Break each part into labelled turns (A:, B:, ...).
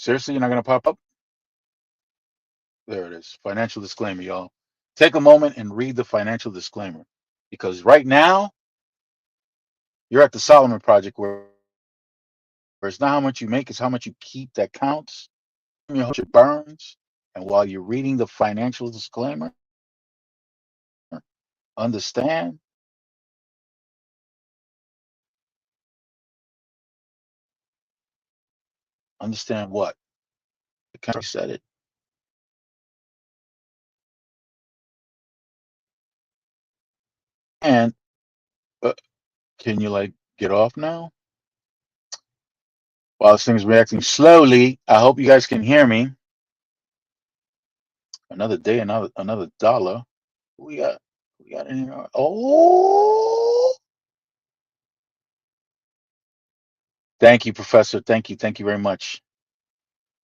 A: Seriously, you're not gonna pop up? There it is. Financial disclaimer, y'all. Take a moment and read the financial disclaimer. Because right now, you're at the Solomon Project where it's not how much you make, it's how much you keep that counts. Your hope burns. And while you're reading the financial disclaimer, understand what? The country said it. And can you like get off now? While this thing's reacting slowly, I hope you guys can hear me. Another day, another dollar. We got we got in here. Oh, thank you, Professor. Thank you very much.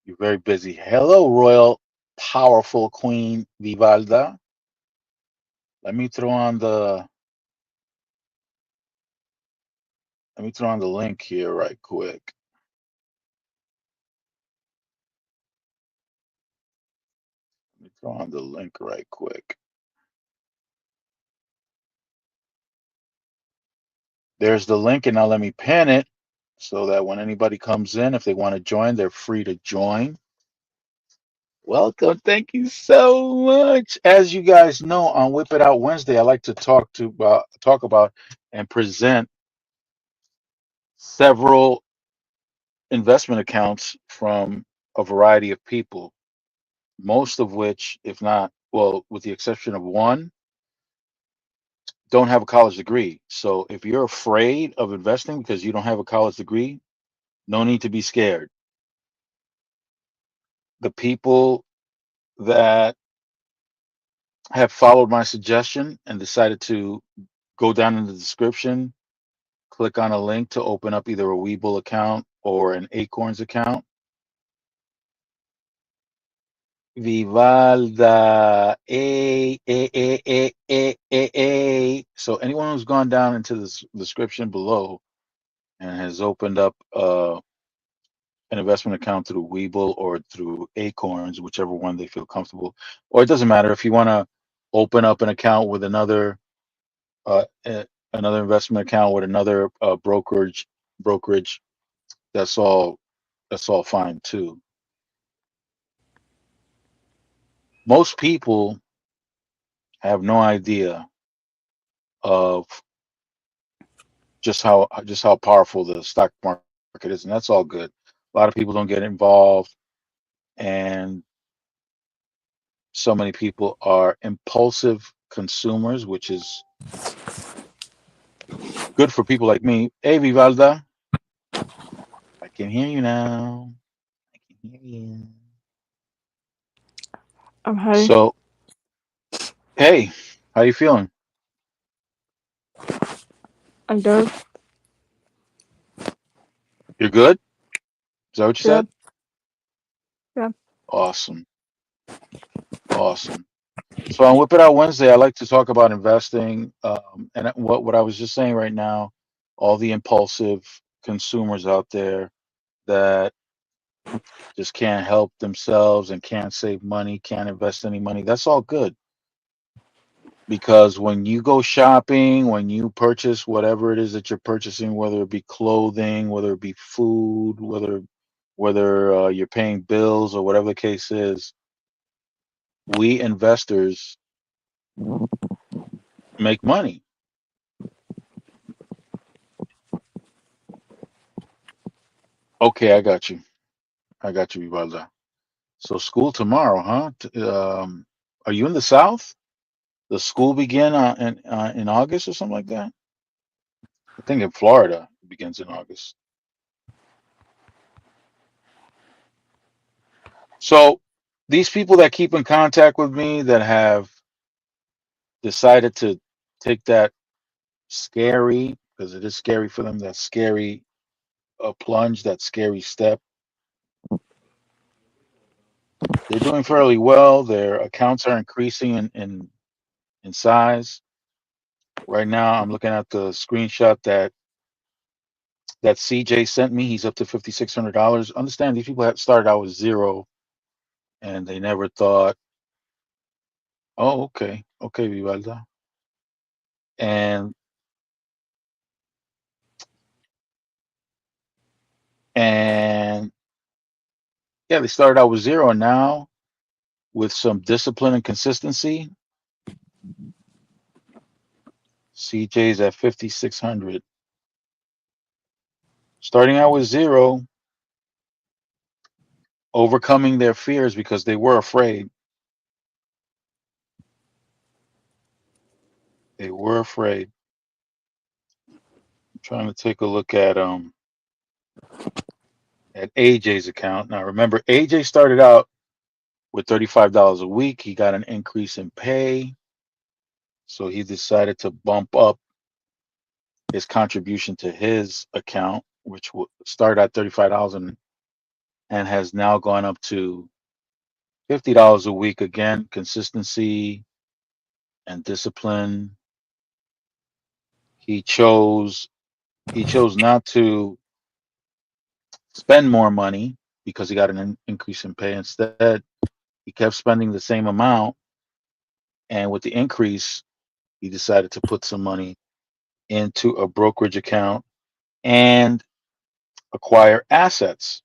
A: You're very busy. Hello, Royal, powerful Queen Vivalda. Let me throw on the link here right quick. Let me throw on the link right quick. There's the link, and now let me pin it so that when anybody comes in, if they want to join, they're free to join. Welcome. Thank you so much. As you guys know, on Whip It Out Wednesday, I like to talk about and present several investment accounts from a variety of people, most of which, if not, well, with the exception of one, don't have a college degree. So if you're afraid of investing because you don't have a college degree, no need to be scared. The people that have followed my suggestion and decided to go down in the description, click on a link to open up either a Webull account or an Acorns account. Vivalda, a. So anyone who's gone down into the description below and has opened up an investment account through Webull or through Acorns, whichever one they feel comfortable, or it doesn't matter if you want to open up an account with uh, another investment account with another brokerage. That's all. That's all fine too. Most people have no idea of just how powerful the stock market is, and that's all good. A lot of people don't get involved, and so many people are impulsive consumers, which is good for people like me. Hey, Vivalda, I can hear you now. I can hear you.
B: Hi.
A: So, hey, how you feeling?
B: I'm good.
A: You're good? Is that what you
B: Yeah.
A: said?
B: Yeah.
A: Awesome, awesome. So on Whip It Out Wednesday, I like to talk about investing, and what I was just saying right now, all the impulsive consumers out there that just can't help themselves and can't save money, can't invest any money. That's all good because when you go shopping, when you purchase whatever it is that you're purchasing, whether it be clothing, whether it be food, whether you're paying bills or whatever the case is, we investors make money. Okay, I got you. I got you, Vivalda. So school tomorrow, huh? Are you in the South? The school begin in August or something like that? I think in Florida it begins in August. So these people that keep in contact with me that have decided to take that scary, because it is scary for them, that scary plunge, that scary step, they're doing fairly well. Their accounts are increasing in size. Right now, I'm looking at the screenshot that that CJ sent me, he's up to $5,600. Understand these people have started out with zero and they never thought, oh, okay, Vivalda. And and yeah, they started out with zero, and now with some discipline and consistency, CJ's at 5,600. Starting out with zero, overcoming their fears because they were afraid. They were afraid. I'm trying to take a look at AJ's account. Now remember, AJ started out with $35 a week. He got an increase in pay, so he decided to bump up his contribution to his account, which will start at $35 and has now gone up to $50 a week. Again, consistency and discipline. He chose not to spend more money because he got an increase in pay. Instead, he kept spending the same amount, and with the increase, he decided to put some money into a brokerage account and acquire assets.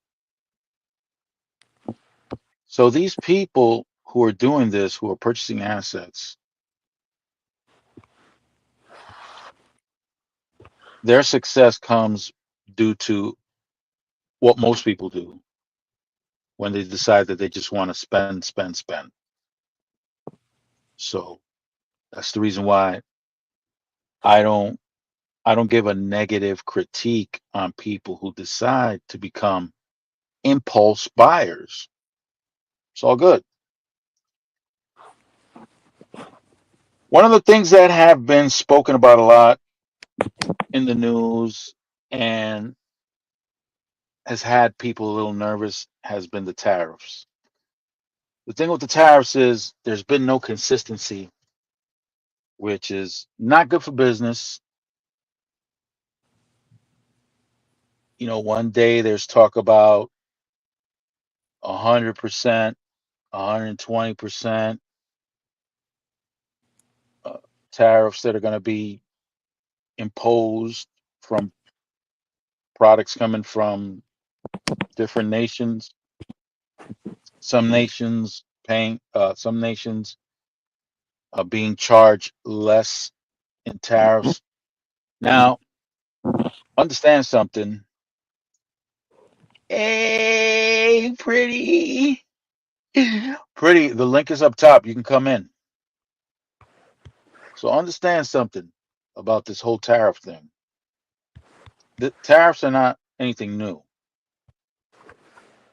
A: So these people who are doing this, who are purchasing assets, their success comes due to what most people do when they decide that they just want to spend, spend, spend. So that's the reason why I don't I don't give a negative critique on people who decide to become impulse buyers. It's all good. One of the things that have been spoken about a lot in the news and has had people a little nervous has been the tariffs. The thing with the tariffs is there's been no consistency, which is not good for business. One day there's talk about 100%, 120% tariffs that are going to be imposed from products coming from different nations. Some nations some nations are being charged less in tariffs. Now, understand something. Hey, pretty. Pretty, the link is up top. You can come in. So understand something about this whole tariff thing. The tariffs are not anything new,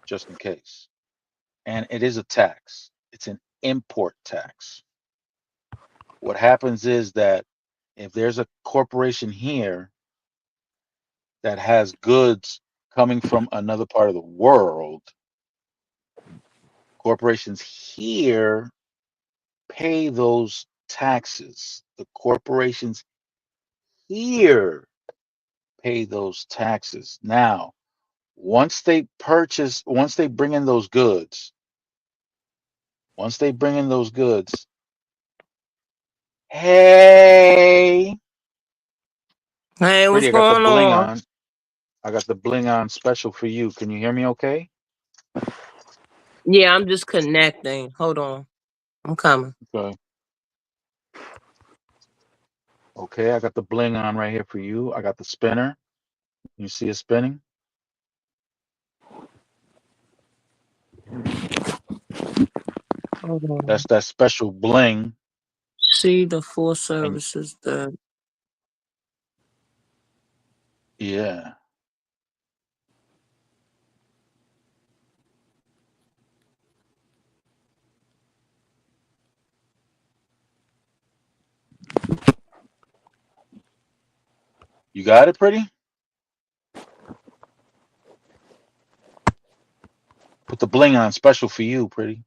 A: just in case. And it is a tax. It's an import tax. What happens is that if there's a corporation here that has goods coming from another part of the world, corporations here pay those taxes. The corporations here pay those taxes. Now, once they bring in those goods, hey,
C: Hey, what's
A: pretty, I got the
C: going
A: bling
C: on?
A: on. I got the bling on special for you. Can you hear me okay?
C: Yeah, I'm just connecting. Hold on. I'm coming.
A: Okay. Okay, I got the bling on right here for you. I got the spinner. You see it spinning?
C: Hold on.
A: That's that special bling.
C: See the four
A: And
C: services that
A: yeah, you got it, pretty? Put the bling on special for you, pretty.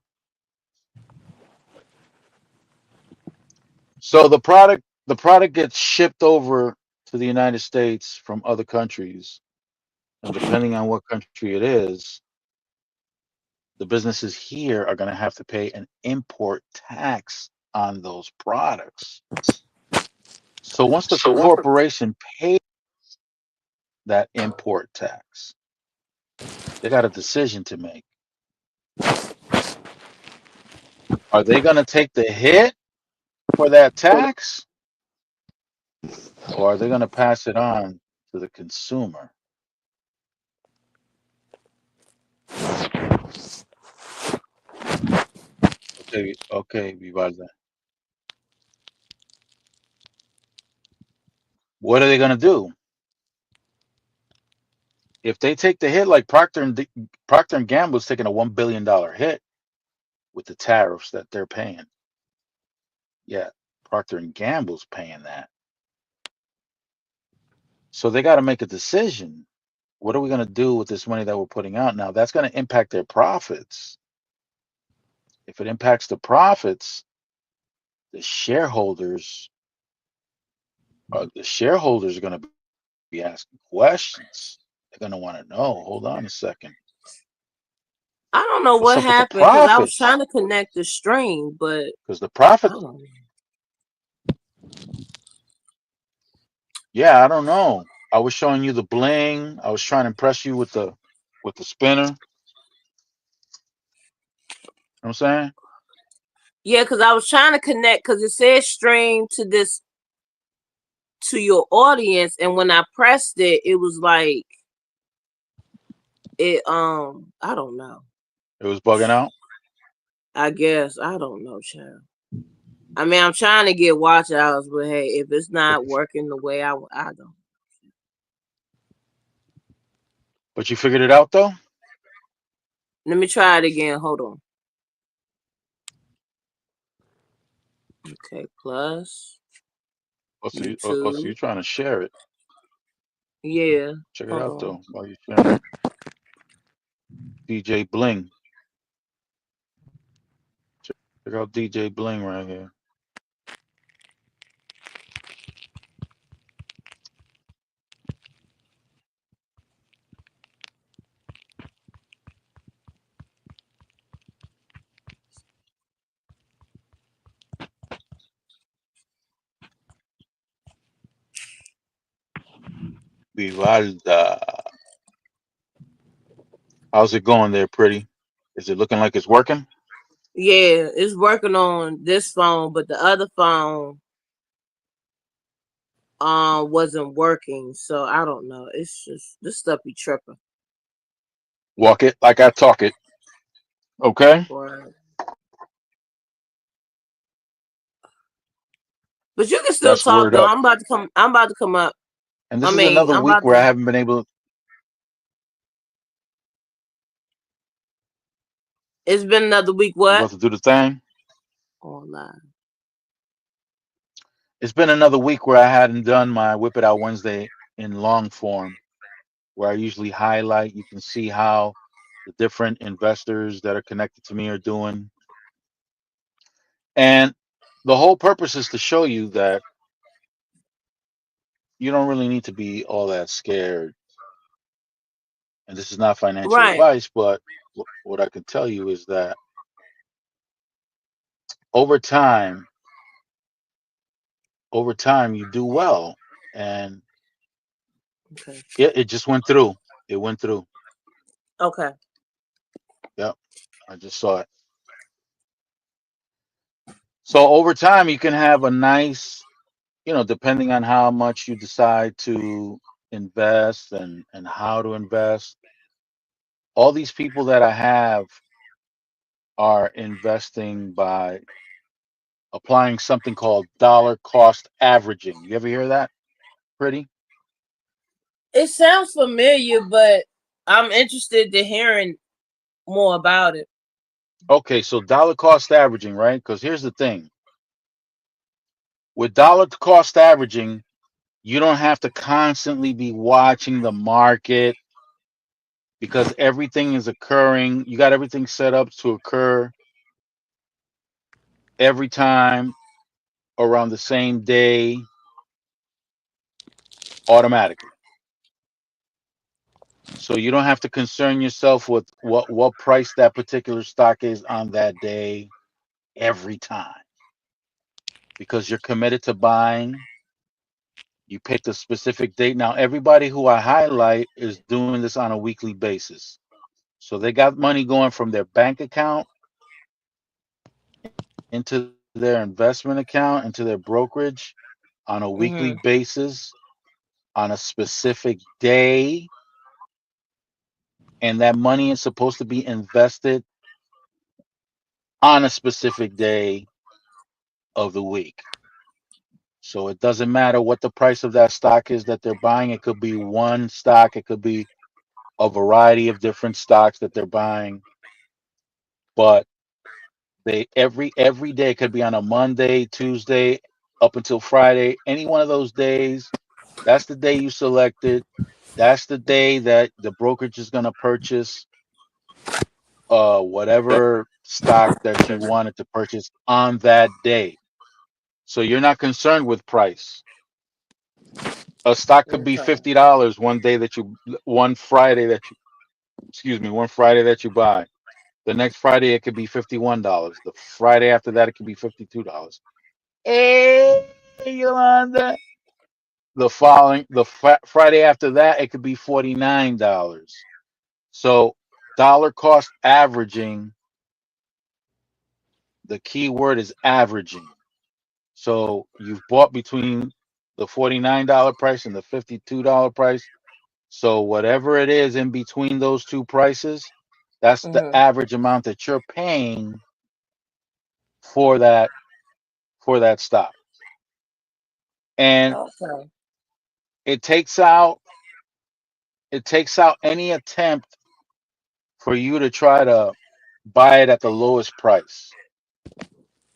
A: So the product gets shipped over to the United States from other countries. And depending on what country it is, the businesses here are going to have to pay an import tax on those products. So once the corporation pays that import tax, they got a decision to make. Are they going to take the hit for that tax, or are they going to pass it on to the consumer? Okay, Vivalda. What are they going to do? If they take the hit, like Procter and Gamble's taking a $1 billion hit with the tariffs that they're paying. Yeah, Procter and Gamble's paying that. So they got to make a decision. What are we going to do with this money that we're putting out now? That's going to impact their profits. If it impacts the profits, the shareholders are going to be asking questions. They're going to want to know. Hold on a second.
C: I don't know
A: What's
C: what
A: up with the
C: happened because I was
A: profits?
C: trying to connect the stream, but
A: Because the profit,
C: oh,
A: yeah, I don't know. I was showing you the bling. I was trying to impress you with the spinner. You know what I'm saying?
C: yeah, because I was trying to connect because it said stream to your audience, and when I pressed it, it was like it I don't know.
A: It was bugging out.
C: I guess I don't know, child. I mean, I'm trying to get watch hours, but hey, if it's not working the way I don't.
A: But you figured it out though?
C: Let me try it again. Hold on. Okay, plus.
A: So you're trying to share it.
C: Yeah.
A: Check it out though while you're sharing it. DJ Bling. Check out DJ Bling right here. Vivalda. How's it going there, pretty? Is it looking like it's working?
C: Yeah, it's working on this phone, but the other phone wasn't working. So I don't know. It's just this stuff be tripping.
A: Walk it like I talk it. Okay?
C: Right. But you can still
A: That's
C: talk
A: word
C: though.
A: up.
C: I'm about to come up.
A: And this is another
C: I'm
A: week
C: about
A: where I
C: to.
A: haven't been able.
C: It's been another week.
A: You
C: What?
A: about to do the thing?
C: Online.
A: It's been another week where I hadn't done my Whip It Out Wednesday in long form, where I usually highlight. You can see how the different investors that are connected to me are doing. And the whole purpose is to show you that you don't really need to be all that scared. And this is not financial
C: Right.
A: advice, but what I can tell you is that over time, you do well. And
C: Okay.
A: it just went through. It went through.
C: Okay.
A: Yep. I just saw it. So over time, you can have a nice, depending on how much you decide to invest and how to invest. All these people that I have are investing by applying something called dollar cost averaging. You ever hear that? Pretty?
C: It sounds familiar, but I'm interested to hearing more about it.
A: Okay, so dollar cost averaging, right? Because here's the thing. With dollar cost averaging, you don't have to constantly be watching the market because everything is occurring. You got everything set up to occur every time around the same day automatically. So you don't have to concern yourself with what price that particular stock is on that day every time, because you're committed to buying. You picked a specific date. Now, everybody who I highlight is doing this on a weekly basis. So they got money going from their bank account into their investment account, into their brokerage on a weekly
C: Mm-hmm.
A: basis on a specific day. And that money is supposed to be invested on a specific day of the week. So it doesn't matter what the price of that stock is that they're buying. It could be one stock, it could be a variety of different stocks that they're buying, but they every day could be on a Monday, Tuesday, up until Friday, any one of those days. That's the day you selected. That's the day that the brokerage is going to purchase whatever stock that you wanted to purchase on that day. So you're not concerned with price. A stock could be
C: Okay.
A: $50 one Friday that you one Friday that you buy. The next Friday it could be $51. The Friday after that it could be $52. Hey, Yolanda. Friday after that it could be $49. So dollar cost averaging, the key word is averaging. So you've bought between the $49 price and the $52 price. So whatever it is in between those two prices, that's the
C: Mm-hmm.
A: average amount that you're paying for that stock. And
C: Okay.
A: it takes out any attempt for you to try to buy it at the lowest price,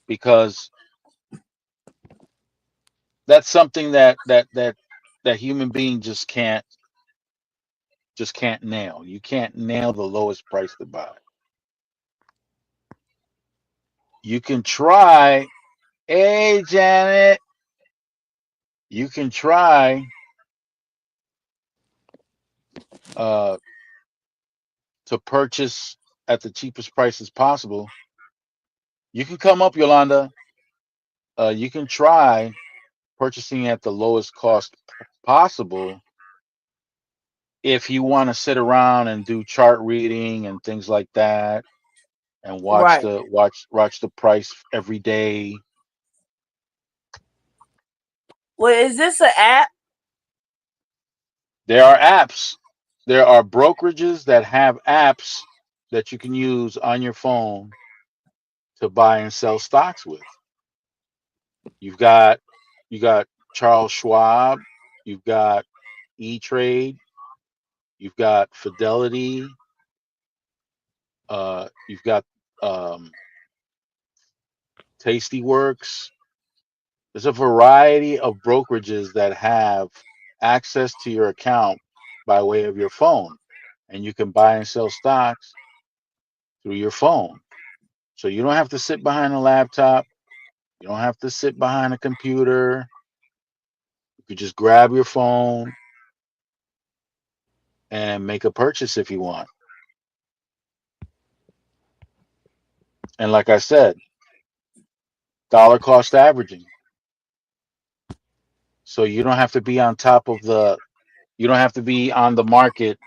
A: because that's something that human being just can't nail. You can't nail the lowest price to buy. You can try. Hey, Janet, you can try uh, to purchase at the cheapest prices possible. You can come up, Yolanda. You can try purchasing at the lowest cost possible if you want to sit around and do chart reading and things like that, and watch
C: Right.
A: the price every day.
C: Well, is this an app?
A: There are apps. There are brokerages that have apps that you can use on your phone to buy and sell stocks with. You've got you got Charles Schwab, you've got E Trade, you've got Fidelity, you've got um, Tastyworks. There's a variety of brokerages that have access to your account by way of your phone, and you can buy and sell stocks through your phone. So you don't have to sit behind a laptop. You don't have to sit behind a computer. You could just grab your phone and make a purchase if you want. And like I said, dollar cost averaging. So you don't have to be on top of you don't have to be on the market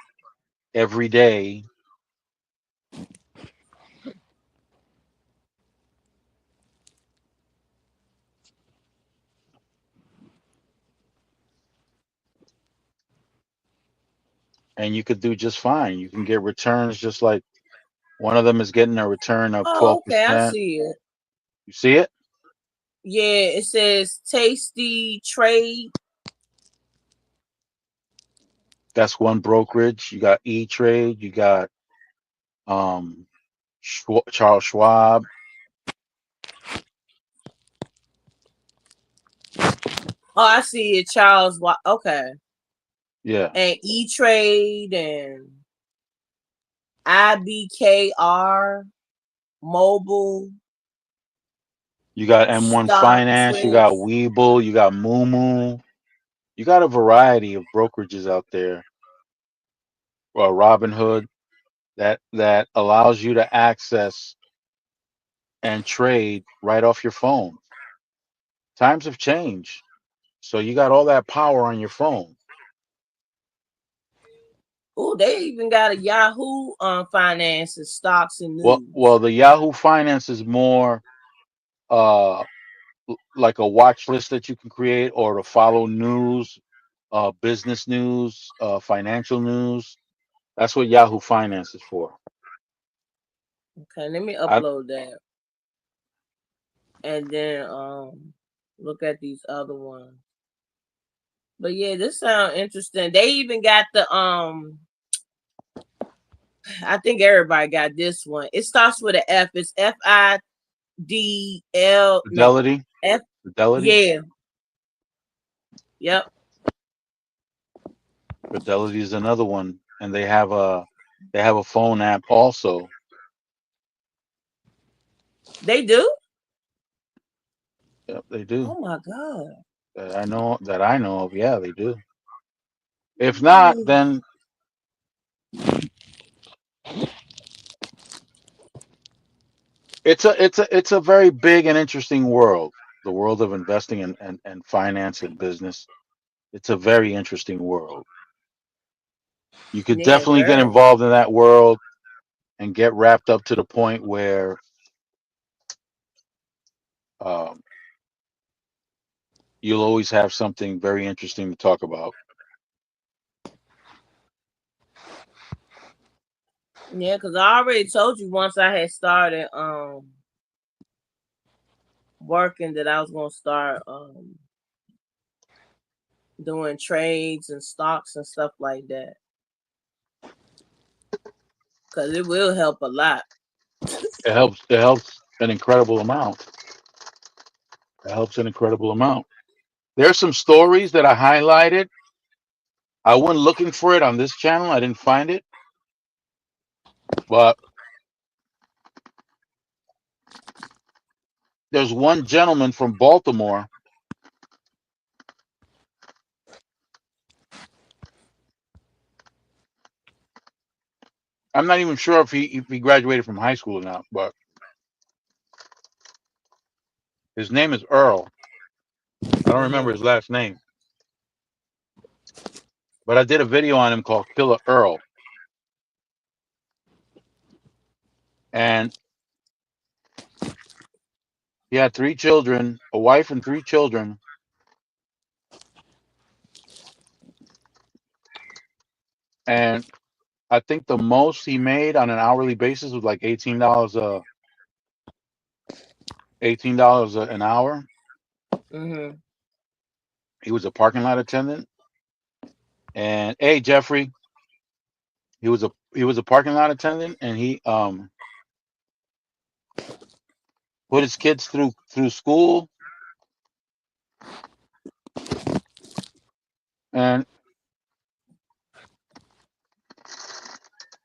A: every day. And you could do just fine. You can get returns just like one of them is getting a return of
C: Oh, okay. I
A: 12%.
C: see it.
A: You see it?
C: Yeah, it says Tasty Trade.
A: That's one brokerage. You got E Trade, you got um Charles Schwab.
C: Oh, I see it. Charles. Okay.
A: Yeah.
C: And E Trade and IBKR Mobile
A: You got M1
C: Stock
A: Finance, you got
C: Swift.
A: Webull, you got Moomoo. You got a variety of brokerages out there Robinhood, that allows you to access and trade right off your phone. Times have changed, so you got all that power on your phone.
C: Oh, they even got a Yahoo finances, stocks and news.
A: Well, the Yahoo Finance is more uh like a watch list that you can create, or to follow news, business news, financial news. That's what Yahoo Finance is for.
C: Okay, let me
A: I,
C: upload that. And then look at these other ones. But yeah, this sounds interesting. They even got the I think everybody got this one. It starts with an F. It's FIDL. No,
A: Fidelity.
C: F.
A: Fidelity.
C: Yeah. Yep.
A: Fidelity is another one, and they have a phone app also.
C: They do?
A: Yep, they do.
C: Oh my God.
A: That I know of. Yeah, they do. If not, then it's a very big and interesting world. The world of investing and finance and business. It's a very interesting world. You could
C: Yeah,
A: definitely get
C: very.
A: involved in that world and get wrapped up to the point where um, you'll always have something very interesting to talk about.
C: Yeah, because I already told you once I had started working that I was gonna start doing trades and stocks and stuff like that. Because it will help a lot.
A: It helps. It helps an incredible amount. It helps an incredible amount. There's some stories that I highlighted. I went looking for it on this channel. I didn't find it, but there's one gentleman from Baltimore. I'm not even sure if he graduated from high school or not, but his name is Earl. I don't remember his last name, but I did a video on him called Killer Earl, and he had 3 children, a wife and 3 children, and I think the most he made on an hourly basis was like $18 an hour.
C: Mm-hmm.
A: He was a parking lot attendant, and hey, Jeffrey, he was a parking lot attendant, and he put his kids through school, and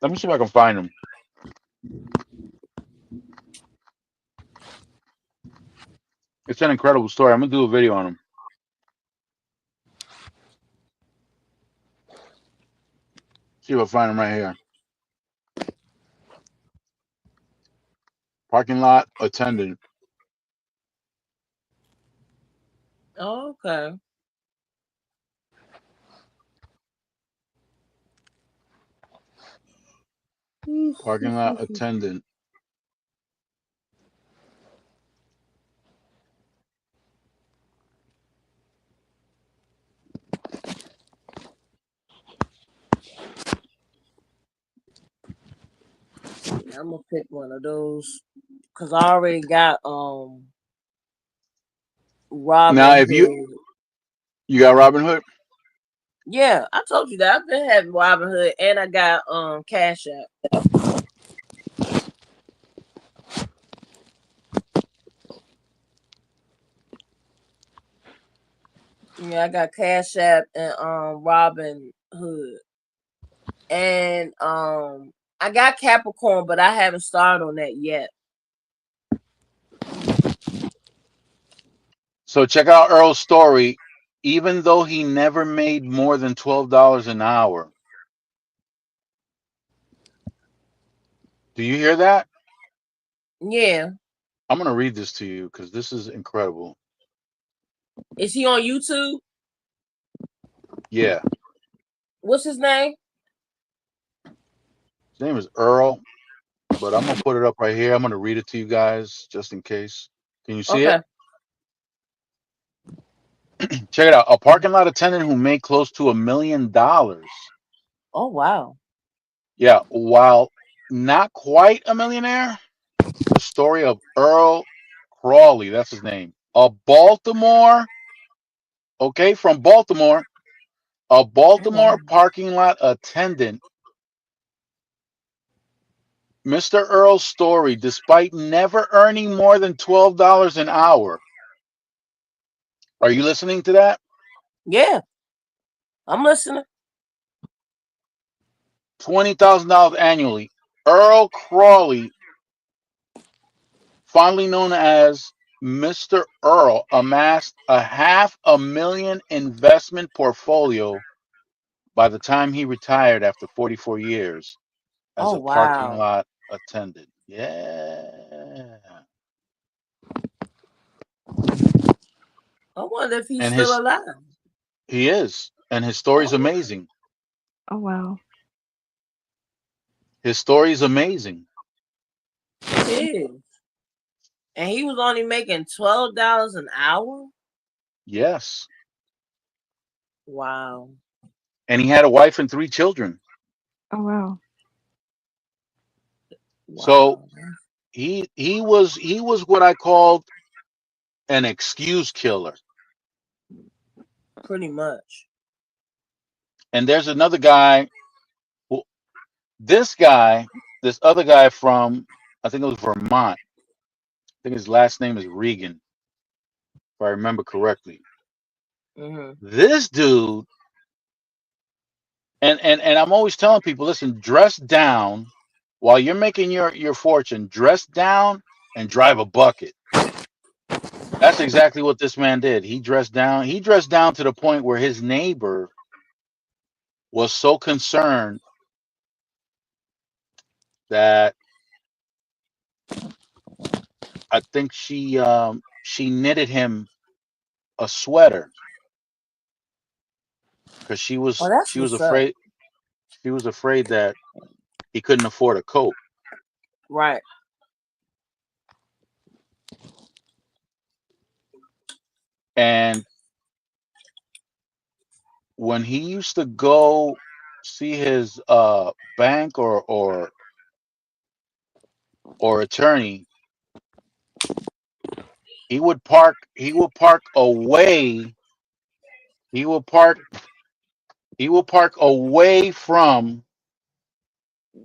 A: let me see if I can find him. It's an incredible story. I'm gonna do a video on him. See if I find him right here. Parking lot attendant.
C: Oh, okay.
A: Parking lot attendant.
C: I'm gonna pick one of those because I already got
A: Now,
C: Robin
A: if
C: Hood.
A: you got Robinhood,
C: Yeah, I told you that I've been having Robin Hood and I got Cash App. Yeah, I got Cash App and Robin Hood. And I got Capricorn, but I haven't started on that yet.
A: so check out Earl's story. Even though he never made more than $12 an hour, Do you hear that?
C: Yeah.
A: I'm gonna read this to you because this is incredible.
C: Is he on YouTube?
A: Yeah,
C: What's his name?
A: his name is Earl, but I'm gonna put it up right here. I'm gonna read it to you guys just in case. Can you see it?
C: Okay.
A: Check it out. A parking lot attendant who made close to $1 million.
C: Oh wow.
A: Yeah, while not quite a millionaire, the story of Earl Crawley, that's his name, a Baltimore, okay, from Baltimore, a
C: Oh,
A: Baltimore
C: wow.
A: parking lot attendant. Mr. Earl's story, despite never earning more than $12 an hour. Are you listening to that?
C: Yeah, I'm listening.
A: $20,000 annually. Earl Crawley, fondly known as Mr. Earl, amassed a $500,000 investment portfolio by the time he retired after 44 years as
C: Oh
A: a parking
C: wow.
A: lot attendant. Yeah.
C: I wonder if he's
A: And
C: still alive.
A: he is. And his story's
C: Oh,
A: amazing.
B: Oh wow.
A: His story is amazing.
C: it is. And he was only making $12 an hour.
A: Yes.
C: Wow.
A: And he had a wife and 3 children.
B: Oh wow.
A: So
C: Wow.
A: he was what I called an excuse killer.
C: Pretty much.
A: And there's another guy who this other guy from I think it was Vermont. I think his last name is Regan, if I remember correctly.
C: Hmm.
A: This dude, and I'm always telling people, listen, dress down while you're making your fortune, dress down and drive a bucket. That's exactly what this man did. He dressed down. He dressed down to the point where his neighbor was so concerned that I think she knitted him a sweater because
C: Oh, that's what's up.
A: she was afraid that he couldn't afford a coat.
C: Right.
A: And when he used to go see his bank or attorney, he would park away he will park away from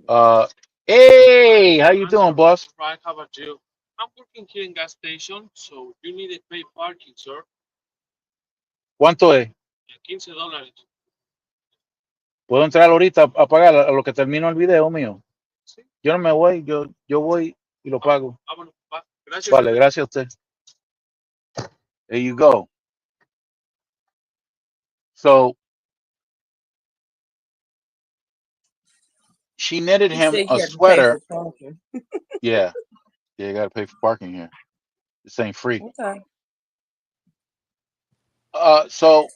A: uh hey, how you doing, boss?
D: Right, how about you? I'm working here in gas station, so you need to pay parking, sir.
A: ¿Cuánto es?
D: $15.
A: ¿Puedo entrar ahorita a pagar a lo que termino el video mío?
D: Sí.
A: Yo no me voy, yo voy y lo pago.
D: Vámonos, va. Gracias.
A: Vale, gracias a usted. There you go. So she knitted
C: He
A: him
C: said
A: a
C: he had to pay
A: sweater.
C: for parking.
A: Yeah, you got to pay for parking here. This ain't free.
C: Okay.
A: So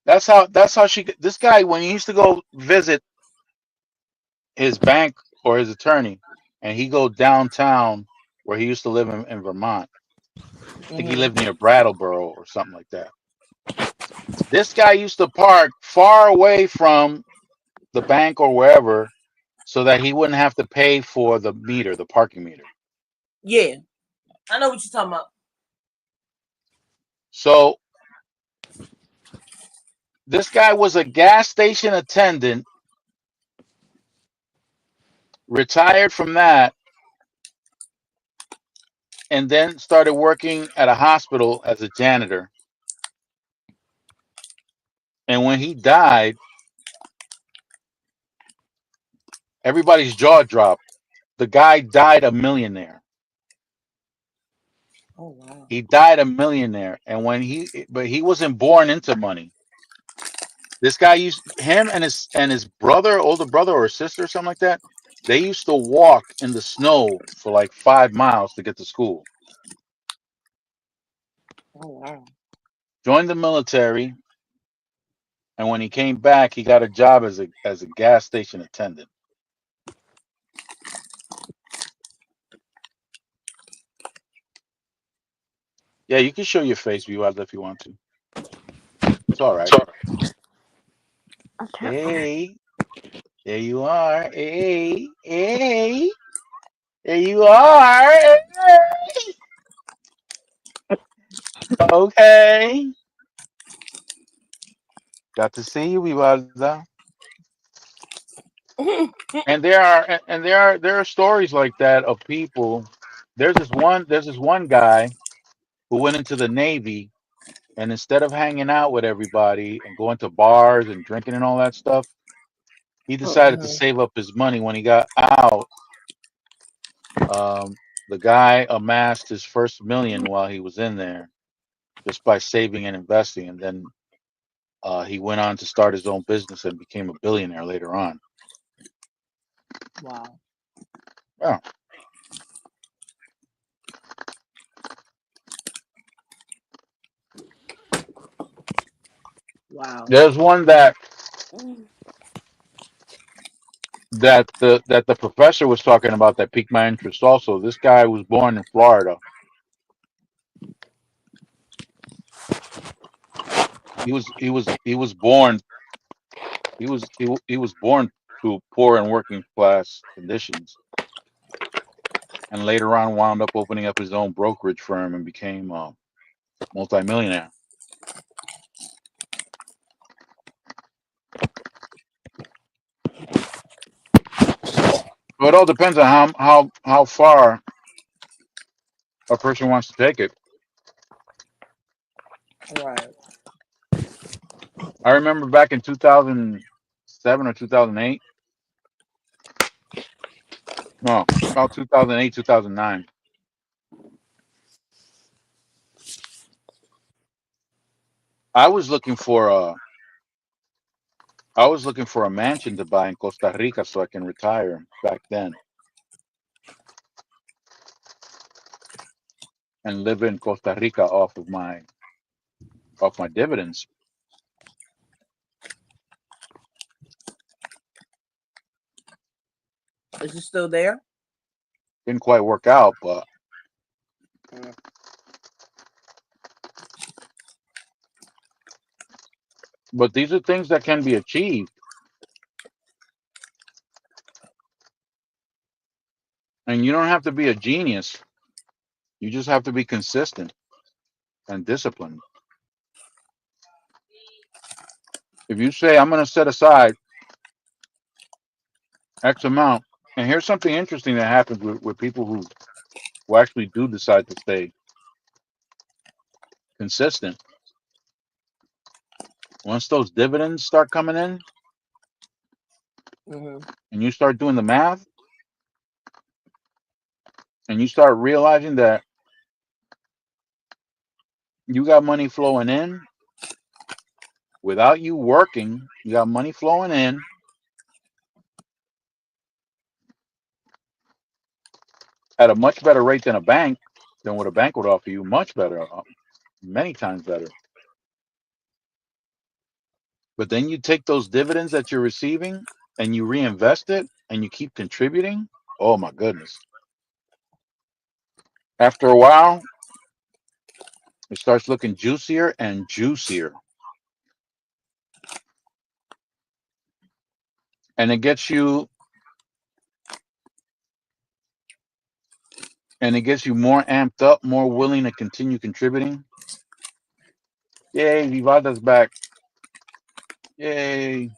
A: that's how this guy, when he used to go visit his bank or his attorney, and he go downtown where he used to live in Vermont. I think he lived near Brattleboro or something like that. This guy used to park far away from the bank or wherever so that he wouldn't have to pay for the meter, the parking meter.
C: Yeah, I know what you're talking about.
A: So this guy was a gas station attendant, retired from that, and then started working at a hospital as a janitor. And when he died, everybody's jaw dropped. The guy died a millionaire.
C: Oh wow.
A: He died a millionaire. And but he wasn't born into money. This guy used him and his brother, older brother or sister or something like that. They used to walk in the snow for like 5 miles to get to school.
C: Oh wow.
A: Joined the military, and when he came back, he got a job as a gas station attendant. Yeah, you can show your face, Vivalda, if you want to. It's all right.
B: Okay.
A: Hey, there you are. Hey, hey, there you are. Hey. Okay. Got to see you, Vivalda. And there are stories like that of people. There's this one guy who went into the Navy, and instead of hanging out with everybody and going to bars and drinking and all that stuff, he decided to
C: Mhm.
A: save up his money. When he got out, um, the guy amassed his first million while he was in there just by saving and investing, and then he went on to start his own business and became a billionaire later on.
C: Wow.
A: Yeah.
C: Wow.
A: There's one that the professor was talking about that piqued my interest also. This guy was born in Florida. He was born he was born to poor and working class conditions, and later on wound up opening up his own brokerage firm and became a multimillionaire. So it all depends on how far a person wants to take it.
C: Right.
A: I remember back in 2007 or 2008. No, about 2008, 2009. I was looking for a I was looking for a mansion to buy in Costa Rica so I can retire back then and live in Costa Rica off my dividends.
C: Is it still there?
A: Didn't quite work out,
C: Mm.
A: but these are things that can be achieved, and you don't have to be a genius. You just have to be consistent and disciplined. If you say I'm going to set aside X amount, and here's something interesting that happens with people who actually do decide to stay consistent. Once those dividends start coming in,
C: Mhm.
A: and you start doing the math, and you start realizing that you got money flowing in without you working, you got money flowing in at a much better rate than what a bank would offer you, much better, many times better. But then you take those dividends that you're receiving and you reinvest it and you keep contributing. Oh my goodness. After a while, it starts looking juicier and juicier. And it gets you more amped up, more willing to continue contributing. Yay, Vivalda's back. Yay.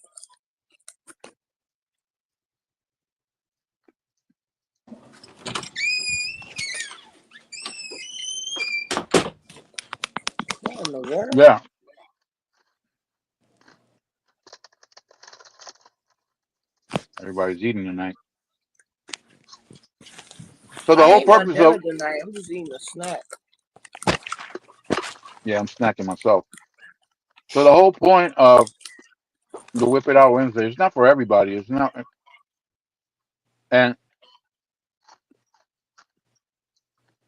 C: What in the world?
A: Yeah. Everybody's eating tonight. So the
C: I
A: whole
C: ain't my
A: purpose of
C: dinner tonight. I'm just eating a snack.
A: yeah, I'm snacking myself. So the whole point of The Whip It Out Wednesday. It's not for everybody. It's not, and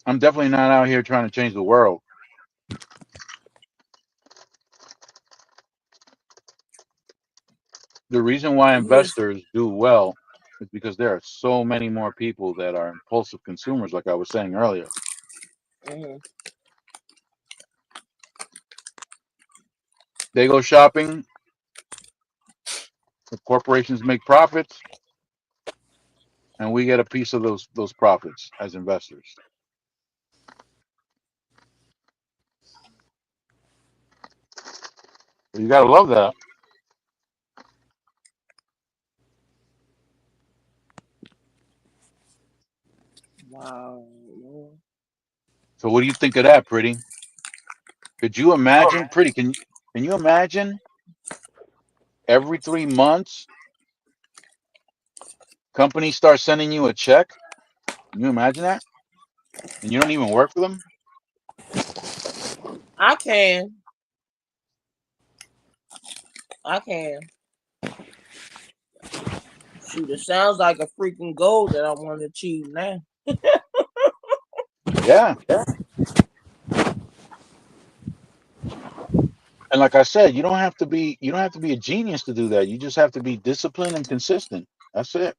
A: I'm definitely not out here trying to change the world. The reason why
C: Yes.
A: investors do well is because there are so many more people that are impulsive consumers, like I was saying earlier.
C: Mhm.
A: They go shopping, the corporations make profits, and we get a piece of those profits as investors. You gotta love that.
C: Wow.
A: So what do you think of that, Pretty? Could you imagine, Pretty? Can you imagine every 3 months companies start sending you a check? Can you imagine that? And you don't even work for them?
C: I can. I can. Shoot, it sounds like a freaking goal that I want to achieve now.
A: Yeah. And like I said, you don't have to be a genius to do that. You just have to be disciplined and consistent. That's it.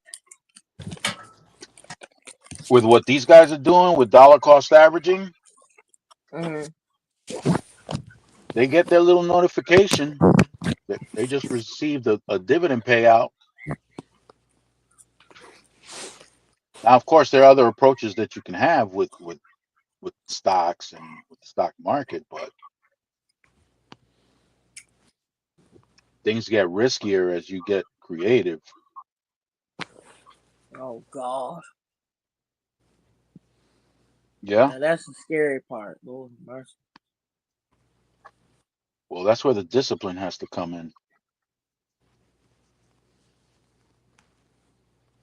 A: With what these guys are doing with dollar cost averaging,
C: Hmm.
A: they get their little notification that they just received a dividend payout. Now, of course, there are other approaches that you can have with stocks and with the stock market, but things get riskier as you get creative.
C: Oh God.
A: Yeah.
C: Now that's the scary part. Lord have mercy.
A: Well, that's where the discipline has to come in.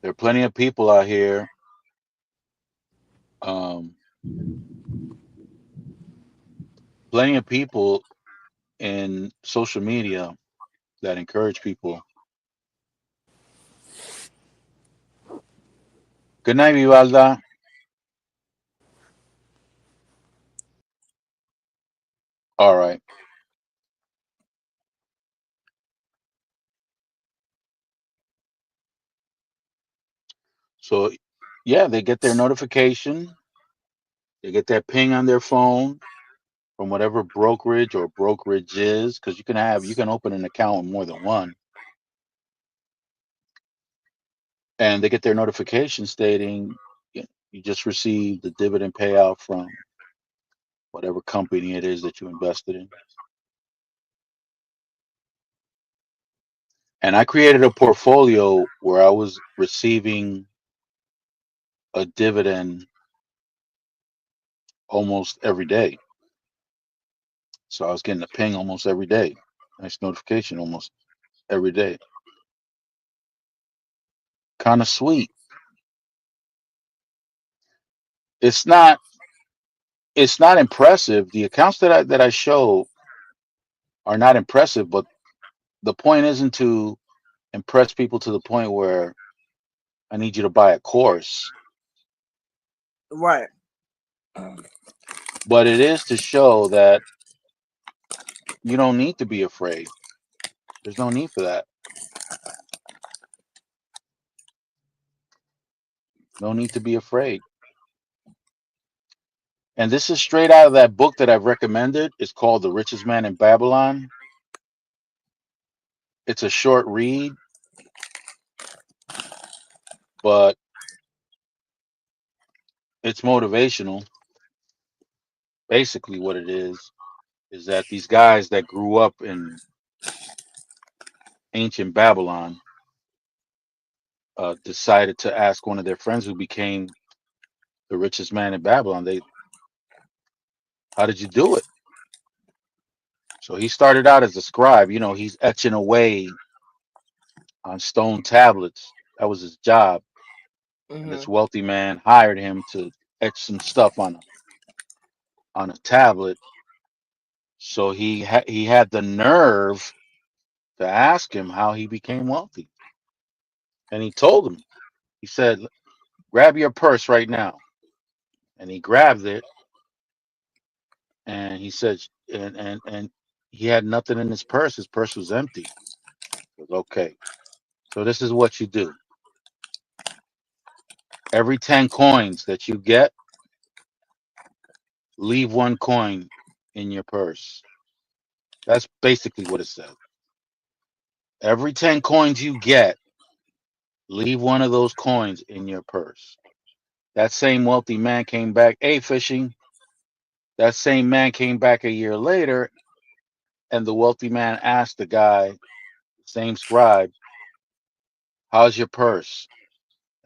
A: There are plenty of people out here, um, plenty of people in social media that encourage people. Good night, Vivalda. All right. So, yeah, they get their notification, they get that ping on their phone from whatever brokerage or brokerage is, because you can open an account with more than one, and they get their notification stating you just received the dividend payout from whatever company it is that you invested in. And I created a portfolio where I was receiving a dividend almost every day. So I was getting a ping almost every day, nice notification almost every day. Kind of sweet. It's not it's not impressive. The accounts that I show are not impressive, but the point isn't to impress people to the point where I need you to buy a course,
C: Right.
A: but it is to show that you don't need to be afraid. There's no need for that. No need to be afraid. And this is straight out of that book that I've recommended. It's called The Richest Man in Babylon. It's a short read, but it's motivational. Basically, what it is that these guys that grew up in ancient Babylon decided to ask one of their friends who became the richest man in Babylon, how did you do it? So he started out as a scribe. He's etching away on stone tablets. That was his job. And
C: Hmm.
A: this wealthy man hired him to etch some stuff on a tablet. So he had the nerve to ask him how he became wealthy. And he told him, he said, grab your purse right now. And he grabbed it, and he said, and he had nothing in his purse. His purse was empty. He goes, okay. So this is what you do. Every 10 coins that you get, leave 1 coin in your purse. That's basically what it said. Every 10 coins you get, leave 1 of those coins in your purse. That same wealthy man came back, hey, fishing. That same man came back a year later, and the wealthy man asked the guy, same scribe, how's your purse?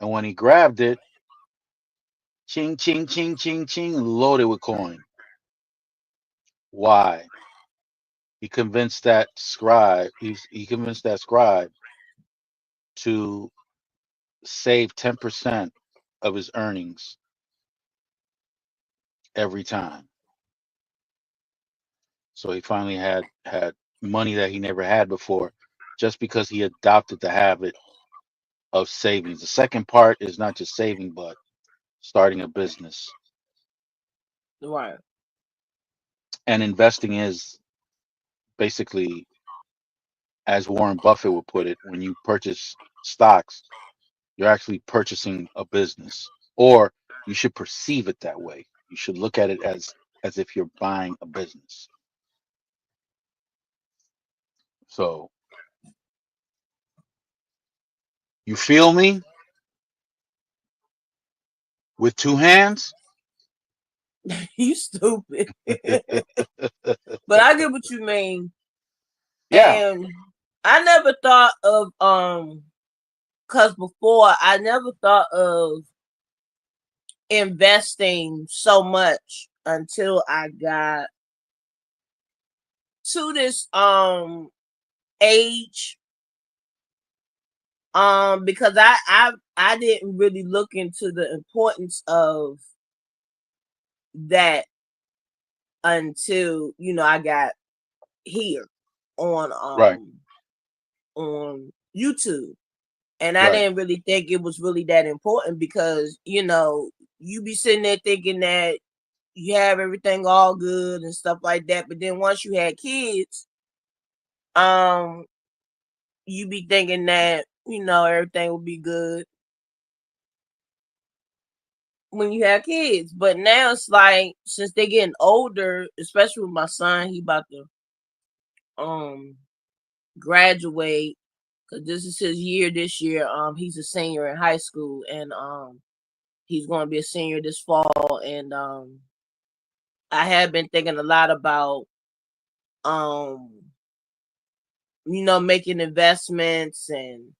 A: And when he grabbed it, ching, ching, ching, ching, ching, loaded with coin. Why? He convinced that scribe, he convinced that scribe to save 10% of his earnings every time. So he finally had money that he never had before, just because he adopted the habit of savings. The second part is not just saving, but starting a business.
C: Right.
A: And investing is basically, as Warren Buffett would put it, when you purchase stocks, you're actually purchasing a business, or you should perceive it that way. You should look at it as if you're buying a business. So, you feel me? With 2 hands?
C: You stupid. But I get what you mean.
A: Yeah.
C: And I never thought of because before I never thought of investing so much until I got to this age. Because I didn't really look into the importance of that until, you know, I got here on
A: Right.
C: on YouTube. And I
A: Right.
C: didn't really think it was really that important because, you know, you be sitting there thinking that you have everything all good and stuff like that. But then once you had kids, you be thinking that, you know, everything will be good when you have kids. But now it's like, since they're getting older, especially with my son, he about to graduate, because this is his year this year. He's a senior in high school, and he's going to be a senior this fall. And I have been thinking a lot about you know, making investments and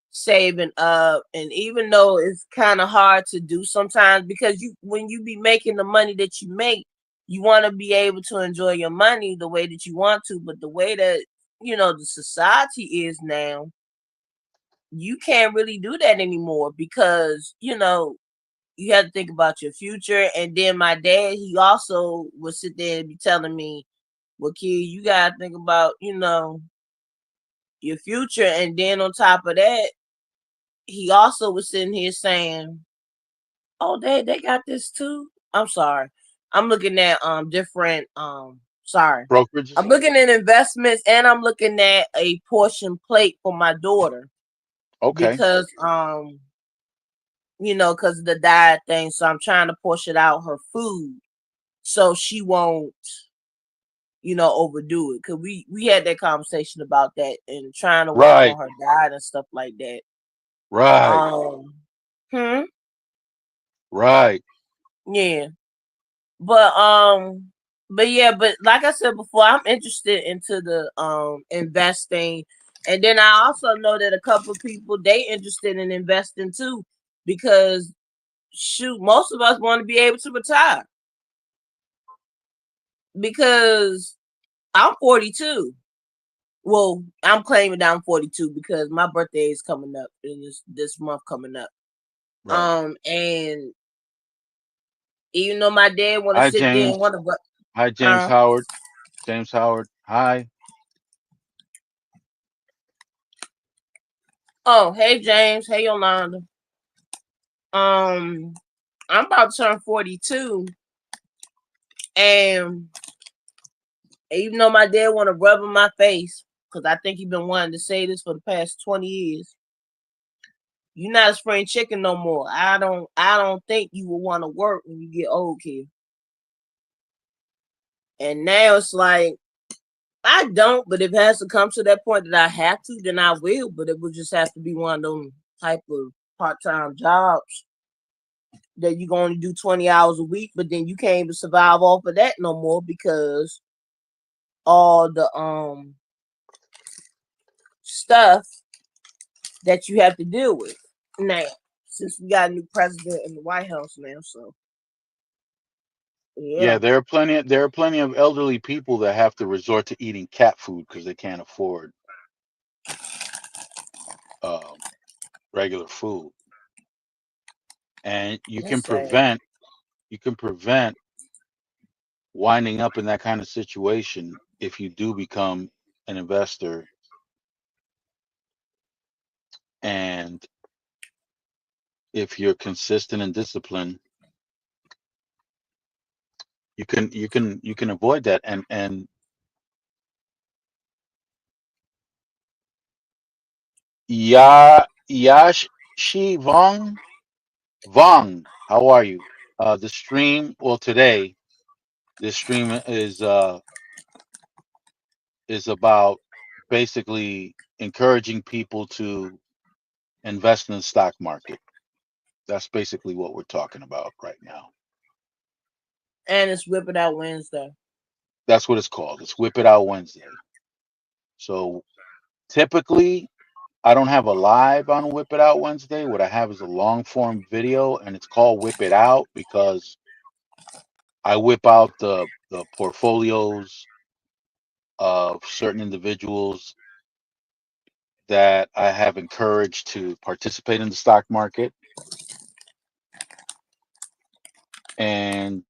C: saving up. And even though it's kind of hard to do sometimes, because when you be making the money that you make, you want to be able to enjoy your money the way that you want to. But the way that, you know, the society is now, you can't really do that anymore because, you know, you have to think about your future. And then my dad, he also would sit there and be telling me, well, kid, you gotta think about, you know, your future. And then on top of that, he also was sitting here saying, oh, they got this too. I'm sorry. I'm looking at different sorry.
A: Brokerages?
C: I'm looking at investments, and I'm looking at a portion plate for my daughter
A: Okay.
C: because you know, because of the diet thing. So I'm trying to portion out her food so she won't, you know, overdo it. Cause we had that conversation about that and trying to work
A: Right.
C: on her diet and stuff like that.
A: Right.
C: Hmm?
A: Right.
C: Yeah. But yeah, but like I said before, I'm interested into the investing. And then I also know that a couple of people, they interested in investing too, because shoot, most of us want to be able to retire. Because I'm 42. Well, I'm claiming that I'm 42 because my birthday is coming up in this month coming up.
A: Right.
C: And even though my dad want to
A: Hi,
C: sit there
A: James.
C: and want to,
A: Hi, James Howard. James Howard. Hi.
C: Oh, hey James. Hey Yolanda. I'm about to turn 42, and even though my dad want to rub in my face, because I think he been wanting to say this for the past 20 years, you're not a spring chicken no more. I don't think you will want to work when you get old, kid. And now it's like I don't, but if it has to come to that point that I have to, then I will. But it would just have to be one of them type of part-time jobs that you can only do 20 hours a week, but then you can't even survive off of that no more because all the stuff that you have to deal with now, since we got a new president in the White House now. So
A: Yeah,
C: yeah.
A: there are plenty of elderly people that have to resort to eating cat food because they can't afford um, regular food. And
C: That's sad.
A: you can prevent winding up in that kind of situation if you do become an investor and if you're consistent and disciplined, you can avoid that. And Yashi Vong, how are you? The stream, well, today this stream is about basically encouraging people to invest in the stock market. That's basically what we're talking about right now.
C: And it's Whip It Out Wednesday.
A: That's what it's called. It's Whip It Out Wednesday. So typically, I don't have a live on Whip It Out Wednesday. What I have is a long form video, and it's called Whip It Out because I whip out the portfolios of certain individuals that I have encouraged to participate in the stock market and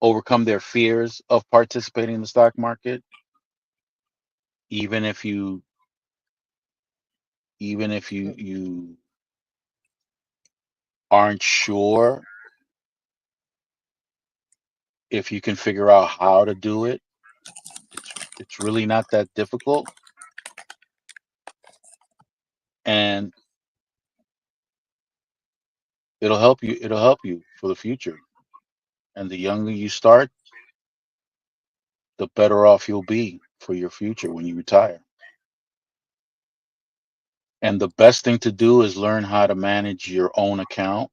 A: overcome their fears of participating in the stock market, even if you you aren't sure if you can figure out how to do it. It's really not that difficult, and it'll help you for the future. And the younger you start, the better off you'll be for your future when you retire. And the best thing to do is learn how to manage your own account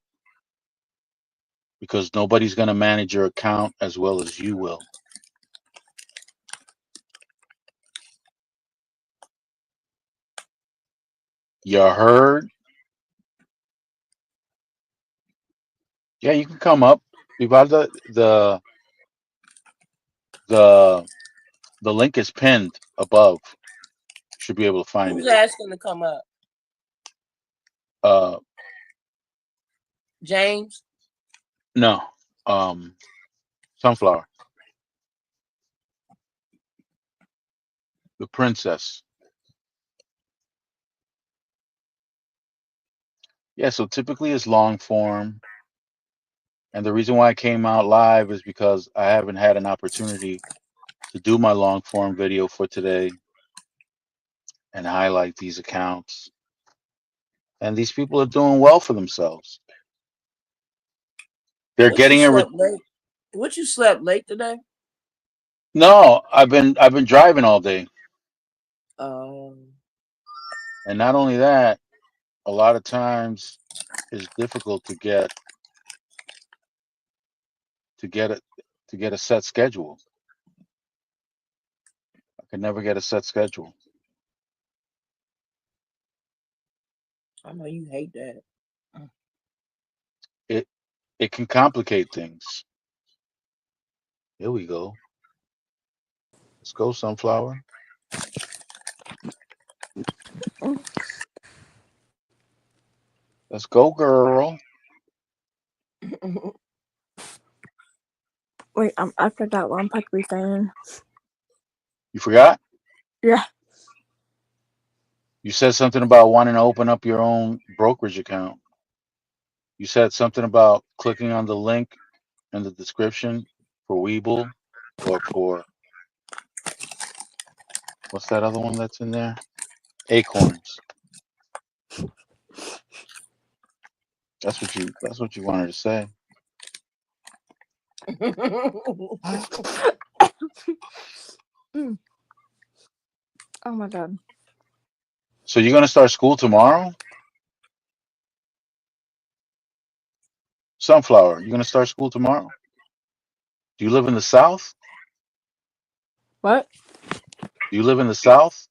A: because nobody's going to manage your account as well as you will. You heard? Yeah, you can come up. Vivalda, the the link is pinned above. Should be able to find
C: Who's
A: it.
C: asking to come up?
A: Uh,
C: James?
A: no, Sunflower, the princess. Yeah, so typically it's long form, and the reason why I came out live is because I haven't had an opportunity to do my long form video for today and highlight these accounts. And these people are doing well for themselves. They're
C: What you
A: getting a
C: slept late? What you slept late today?
A: no. I've been driving all day,
C: Um,
A: and not only that, a lot of times it's difficult to get it to get a set schedule. I could never get a set schedule.
C: I know you hate that.
A: It it can complicate things. Here we go. Let's go, Sunflower. Let's go, girl.
B: Wait, I forgot what I'm supposed to be saying.
A: You forgot?
B: Yeah.
A: You said something about wanting to open up your own brokerage account. You said something about clicking on the link in the description for Webull or for what's that other one that's in there? Acorns. That's what you wanted to say.
B: Mm. Oh my god.
A: So you're gonna start school tomorrow? Sunflower, you're gonna start school tomorrow? Do you live in the South?
B: What?
A: Do you live in the South?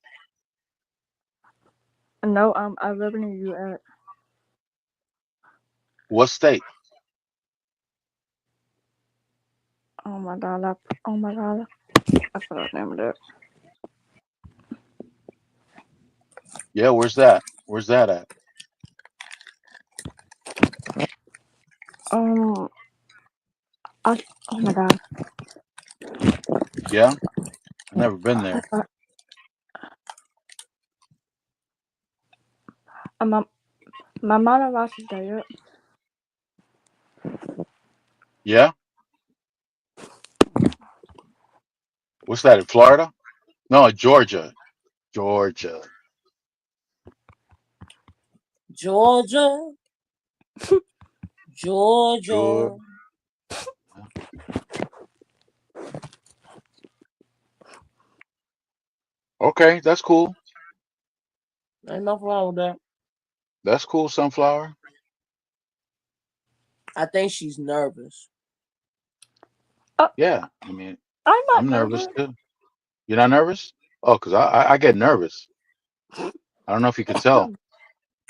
B: No, I live in the U.S.
A: What state?
B: Oh my god. Oh my god. I forgot the name of it.
A: Yeah, where's that? Where's that at?
B: Oh my god.
A: Yeah, I've never been there.
B: My mother watches that.
A: Yeah? What's that in Florida? No, Georgia. Georgia.
C: Georgia. Georgia.
A: Okay, that's cool.
C: Ain't nothing wrong with that.
A: That's cool, Sunflower.
C: I think she's nervous.
A: Yeah, I mean,
B: I'm not
A: I'm nervous too. You're not nervous? Oh, because I get nervous. I don't know if you could tell.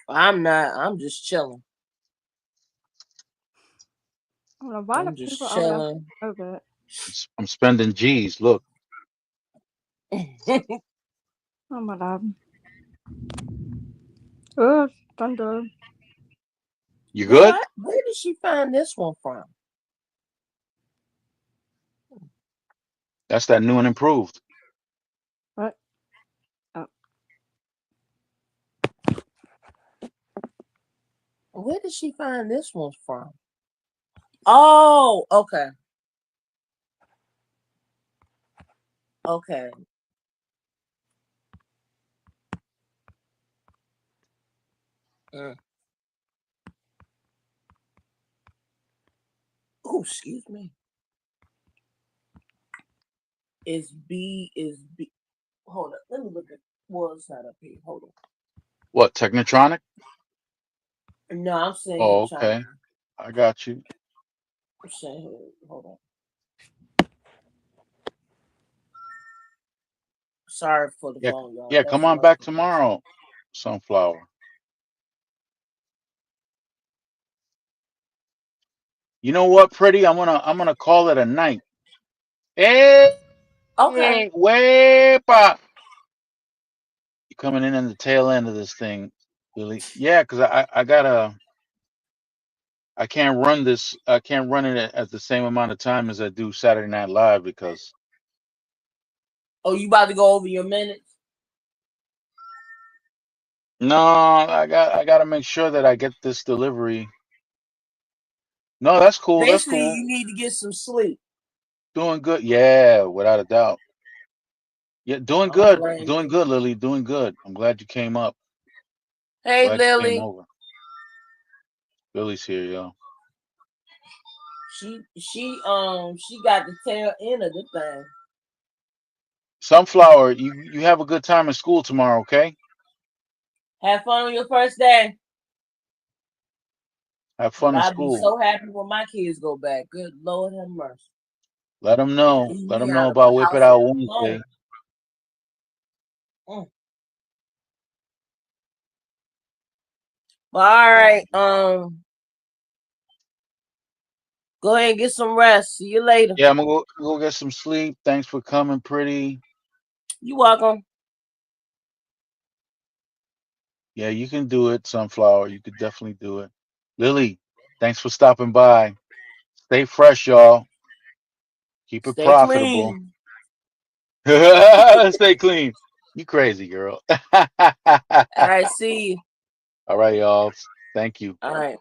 C: I'm not. I'm just chilling.
B: I don't know why the
C: I'm just
B: people
C: chilling.
B: over there.
A: I'm spending G's. Look,
B: Oh my god. Oh, thunder.
A: you good?
C: What? Where did she find this one from?
A: That's that new and improved.
B: What? Oh.
C: Where did she find this one from? Oh, okay. Okay. Oh, excuse me. Is B. Hold up. Let me look at what's that up here. Hold on.
A: What, Technotronic?
C: No, I'm saying.
A: Oh, okay. I got you.
C: I'm saying. Hold on. Sorry for the phone, y'all.
A: Yeah, come on back tomorrow, Sunflower. You know what, Pretty? I'm gonna call it a night. Hey,
C: Okay.
A: Wepa. You coming in the tail end of this thing, Billy? Yeah, because I can't run this. I can't run it at the same amount of time as I do Saturday Night Live because.
C: Oh, you about to go over your minutes?
A: No, I got to make sure that I get this delivery. No, that's cool. That's
C: Basically,
A: cool.
C: you need to get some sleep.
A: Doing good. Yeah, without a doubt. Yeah, doing good. Doing good, Lily. Doing good. I'm glad you came up.
C: Hey,
A: Glad
C: Lily.
A: you came over. Lily's here, yo.
C: She got the tail end of the thing.
A: Sunflower, you have a good time in school tomorrow, okay?
C: Have fun on your first day.
A: Have fun in
C: I'll be
A: school.
C: so happy when my kids go back. Good Lord have mercy.
A: Let them know. Let them know about Whip It Out Wednesday.
C: All right. Go ahead and get some rest. See you later.
A: Yeah, I'm gonna go get some sleep. Thanks for coming, Pretty.
C: You're welcome.
A: Yeah, you can do it, Sunflower. You could definitely do it. Lily, thanks for stopping by. Stay fresh, y'all. Keep it
C: Stay
A: profitable.
C: clean.
A: Stay clean. You crazy girl.
C: All right, see you.
A: All right, y'all. Thank you.
C: All right.